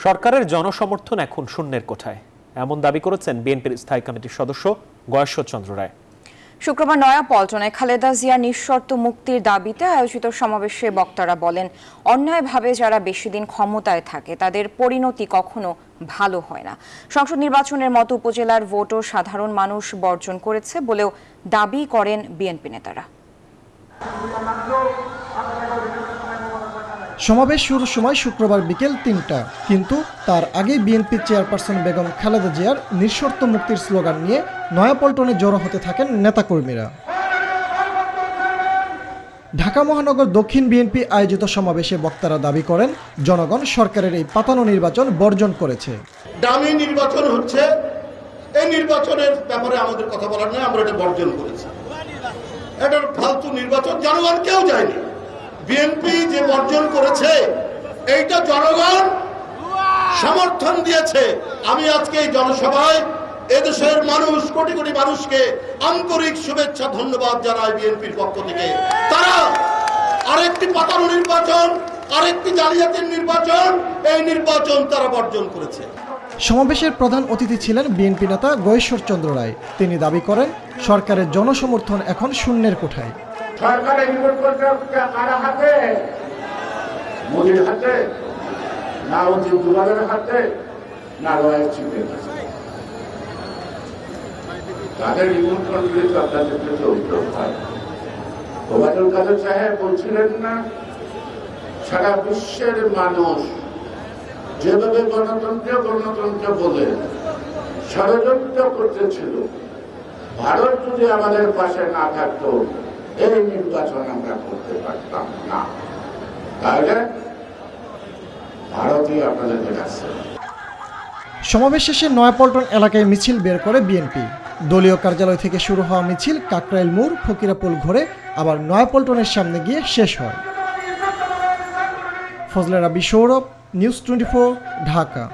সরকারের জনসমর্থন এখন শূন্যের কোঠায়, এমন দাবি করেছেন বিএনপির স্থায়ী কমিটির সদস্য গয়েশ্বর চন্দ্র রায়। শুক্রবার নয়াপল্টনে খালেদা জিয়া নিঃশর্ত মুক্তির দাবিতে আয়োজিত সমাবেশে বক্তারা বলেন, অন্যায়ভাবে যারা বেশি দিন ক্ষমতায় থাকে তাদের পরিণতি কখনো ভালো হয় না। সংসদ নির্বাচনের মতো উপজেলার ভোটও সাধারণ মানুষ বর্জন করেছে বলেও দাবি করেন বিএনপি নেতারা। সমাবেশ শুরুর সময় শুক্রবার বিকেল ৩টা, কিন্তু তার আগেই বিএনপি চেয়ারপারসন বেগম খালেদা জিয়ার নিঃশর্ত মুক্তির স্লোগান নিয়ে নয়াপল্টনে জড়ো হতে থাকেন নেতাকর্মীরা। ঢাকা মহানগর দক্ষিণ বিএনপি আয়োজিত সমাবেশে বক্তারা দাবি করেন, জনগণ সরকারের এই পাতানো নির্বাচন বর্জন করেছে। দামি নির্বাচন হচ্ছে, এই নির্বাচনের ব্যাপারে আমাদের কথা বলার নয়, আমরা এটা বর্জন করেছি। এটার ফালতু নির্বাচন, জনগণ কেউ যায়নি। বিএনপি যে বর্জন করেছে এইটা জনগণ সমর্থন দিয়েছে। আমি আজকে এই জনসভায় এদেশের মানুষ, কোটি কোটি মানুষকে আন্তরিক শুভেচ্ছা ধন্যবাদ জানাই বিএনপির পক্ষ থেকে। তারা আরেকটি পাতানো নির্বাচন, আরেকটি জালিয়াতির নির্বাচন, এই নির্বাচন তারা বর্জন করেছে। সমাবেশের প্রধান অতিথি ছিলেন বিএনপি নেতা গয়েশ্বর চন্দ্র রায়। তিনি দাবি করেন, সরকারের জনসমর্থন এখন শূন্যের কোঠায়। সরকারের রিপোর্ট করতে কার হাতে? মোদির হাতে, না অজিত দুলালের হাতে, না রয়েল চিফের হাতে। তাদের রিপোর্ট করলে তো আপনাদের উত্তর হয়। ওবায়দুল কাদের সাহেব বলছিলেন না, সারা বিশ্বের মানুষ যেভাবে গণতন্ত্র বলে ষড়যন্ত্র করতেছিল, ভারত যদি আমাদের পাশে না থাকতো এই নির্বাচন আমরা করতে পারতাম না। তাহলে ভারতই আপনাদের কাছে। সমাবেশ শেষে নয়াপল্টন এলাকায় মিছিল বের করে বিএনপি। দলীয় কার্যালয় থেকে শুরু হওয়া মিছিল কাকরাইল মোড়, ফকিরাপুল ঘুরে আবার নয়াপল্টনের সামনে গিয়ে শেষ হয়। ফজলে রাব্বি, সৌরভ, নিউজ 24, ঢাকা।